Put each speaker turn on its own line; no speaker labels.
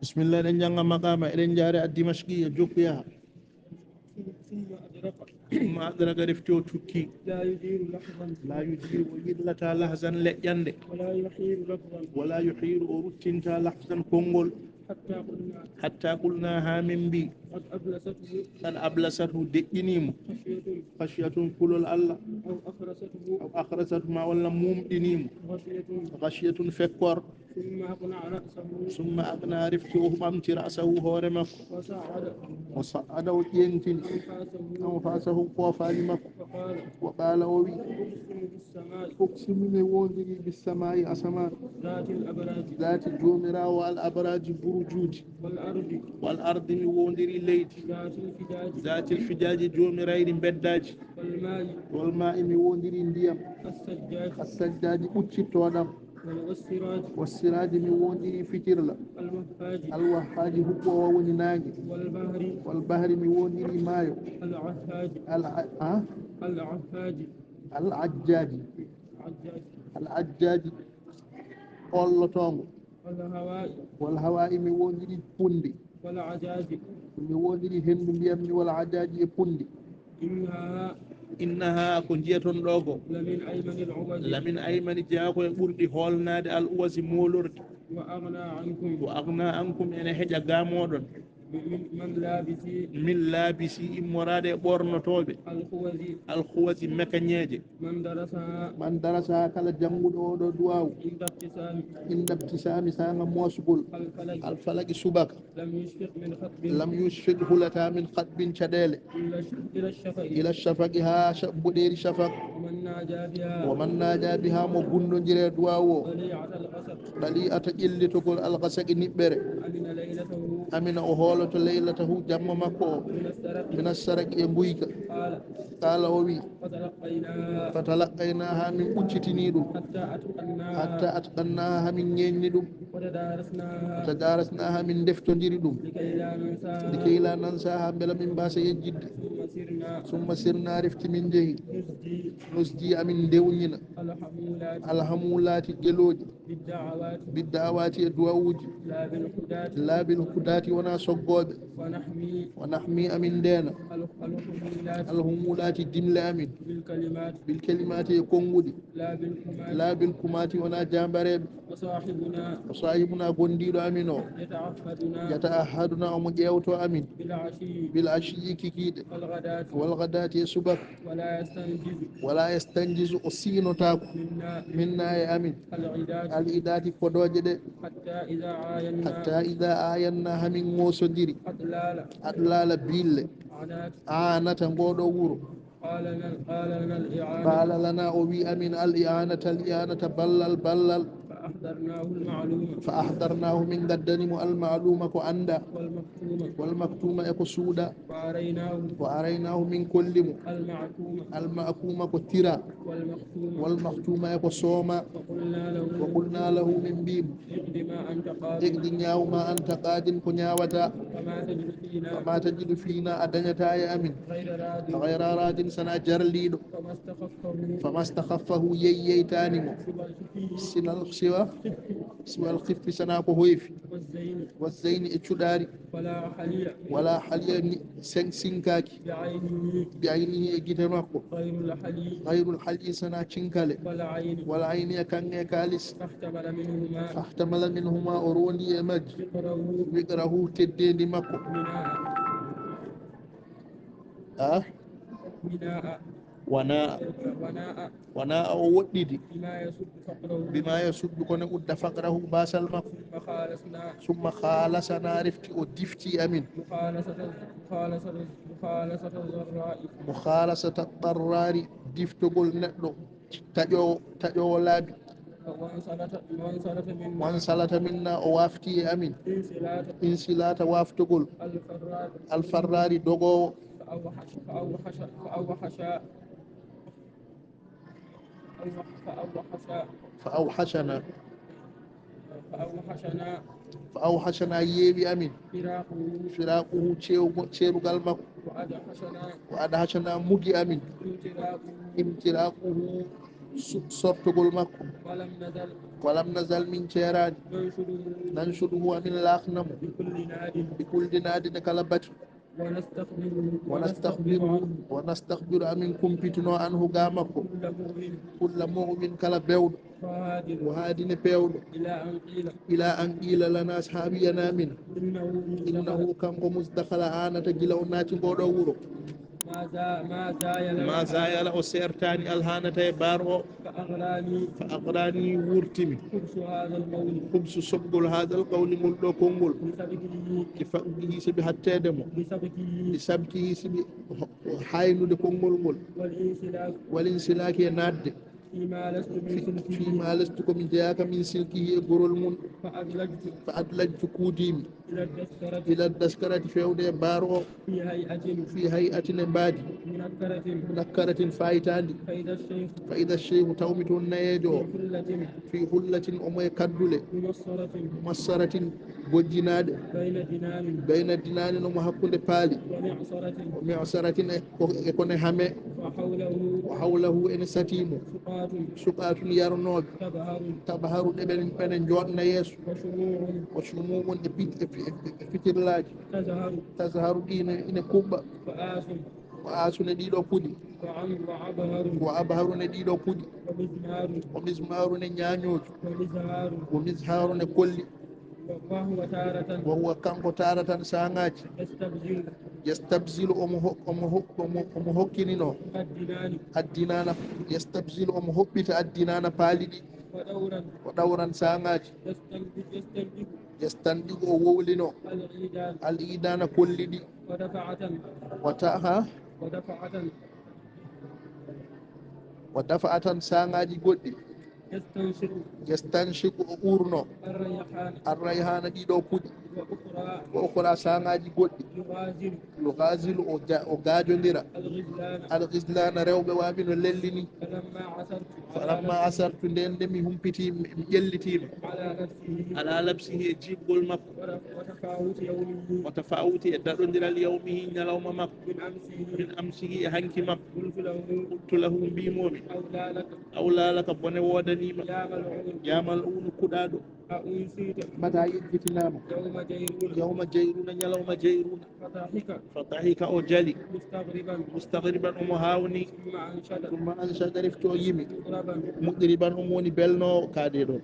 بسم الله نجعل مقام إلين جاري الدمشقية جوكيا ثم أدرك رفتو تكي
لا يدير لحظا
لا يدير ويدلتا لحظا لأيند
ولا يحير لفظا
ولا يحير أرتنتا لحظا كونغول حتى قلنا هامن بي
قد
أبلسته دئنيم خشية كل الله أو أخرسته ما ولا موم دينيم غشية فكور ثم أقنع رفته أمتي رأسه هورمك وصعد وجنتين أنفاسه قوفالمك وقال وبي أقسم وندري بالسماء أسمان ذات الجومرة والأبراج بروجوج والأرض وندري ليت ذات الفجاج جومرين بداج والماء وندري ndiyam السجاج أتشتونم والسراج من وندري فكرلا الوهاج هو ونناجي والبحر من وندري مايو العجاج الله تومو والهواء من وندري بوندي mi wondiri hendu mbiyammi wala ajaji e pundi innaha ko jiyaton ɗo ko lamin aymani jeako e ɓurɗi holnade al uwasi molorde wa agna ankum ene heƴa gamoɗon min laabisi immorade e ɓornotoɓe alhuwasi mécañeje man darasa kala jannguɗo oɗo duwawu indabtisami saga mosgol alfalaki subaka lam yushfik hulata min khatbin caɗele ila shafaqi ha buɗeri shafak waman naja biha mo gundodire duwawu o ɗali ata ƴellitogol alkasaki niɓɓere amina o hooloto leylatahu jamma makko o min assaraki e guyka qala o wi fatalaqaynaha min ɓuccitini ɗum hatta atqannaha hamin ñeñni ɗum tadarasnaha min deftodiri ɗum likay la nansaha beela min mbasa yejjidde summa sirna refti min jeehi nosdi amin dewñina alhamulati geloji bidda'awati e duwawuji laabil hudati wona soggoɓe wa nahmi amin ndena alhumulati dimle amin bil kalimati e konguɗi laabil kumati wona jambareɓe o sahibuna gondiɗo amin o yata ahaduna omo ƴewto amin bil ashiyi kikiɗe walgadati e subaka wala yastanjisu o sinotako minna e amin al idati kodoje ɗe hatta ida ayanna hamin ŋosodiri adlala bille anata ngoɗo wuro qala lana o wi amin al i'anata ballal fa ahdarnahu min gaddanimo almaluma ko anda walmaktuma e ko suuɗa wa araynahu min kollimo almakuma ko tira walmaktuma e ko sooma wa qulna lahu min mbimo egdi ñawma anta qadin ko ñawata fama tajidu fina a dañata e amin gayra radin sana jarliɗo fama stakhaffahu yeyyeytanimo siwal khiffi sana ko hoyfi wazeyni e cuɗari wala haliya sinkaki bi aynihi e guite makko gayrul hali sana cinkale wala ayni e kange e kalis fahtamala minhuma o rondi e majji wiqrahu teddendi makko wana o woɗɗidi bima yasuddu kono udda faqrahu basal makko summa khalasana refti o difti amin mukhalasata darrari diftogol neɗɗo taƴowo laabi wan salata minna o wafti e amin insilata waftogol alfarrari dogowo fa awhashana yeewi amin firaquhu ceerugal makko wa adhashana mugi amin imtiraquhu sortogol makko ولم نزل من شيران
ننشده
ننشده ومن الأخنم
بكل ناد
بكل ناد كلبت
ونستخبر
ونستخبر منكم فتنو عنه قامكم
كل مؤمن
كل مؤمن كلا بيود وهادن بيود إلى أن قيل لنا أصحابنا من إنه كان مزدخل آنة جلو ناتي بودو ورو ما زايل أو سيرتاني الهانة بارو فأغراني ورتمي خبز سبقل هذا القول ملو كونغول كفاقه سبي حتى دمو بسبكه سبي حاينو دي كونغول مول والانسلاك يناد فيما لست من جاك من سلكه غرول من فأدلجت كوديم إلى الدسكرة فيودي بارو في هيئة نبادي منكرة فايتاندي فإذا الشيخ تومت النيدو في حلة أمي كدولة مصرة بوجناد بين دينان ومحكون بالي ومعصرة يكون حمي وحوله إن ستيمو سقات يرنوب تبهر ابن جوان يسو وشموم فكر لاج تزهر دين إن كوبا وآسو نديدو كودي وأبهر نديدو كودي ومزمار نيانيوج ومزهار نكولي وهو كانكو تارة سانغاج يستبزل أمهوكينينو الدينانا يستبزل أمهوبت الدينانا بالدي ودورا سانغاج يستنبغ وولينو الإيدانا كل دي ودفعة سانغاج قدي يستنشق أورنو الريحان دي دو كودي وأخرى سانغاجي قدي يغازل أغاجو لرا الغزلان ريوب وابن الليلني فلما عصرت لندمي هم بتي مجلتين على لبسه يجيب المك وتفاوت يدرون لرا اليومه نلوم مك من أمسه هنك مك قلت له بيمومي أولا لك بني ودني يا ملعون كدادو متى يجتنام يوم جيرون يلوم جيرون فضحك أو جلي مستغربا أمهاوني ثم أنشد رفتو يمي مضربا أموني بلنو كاديرون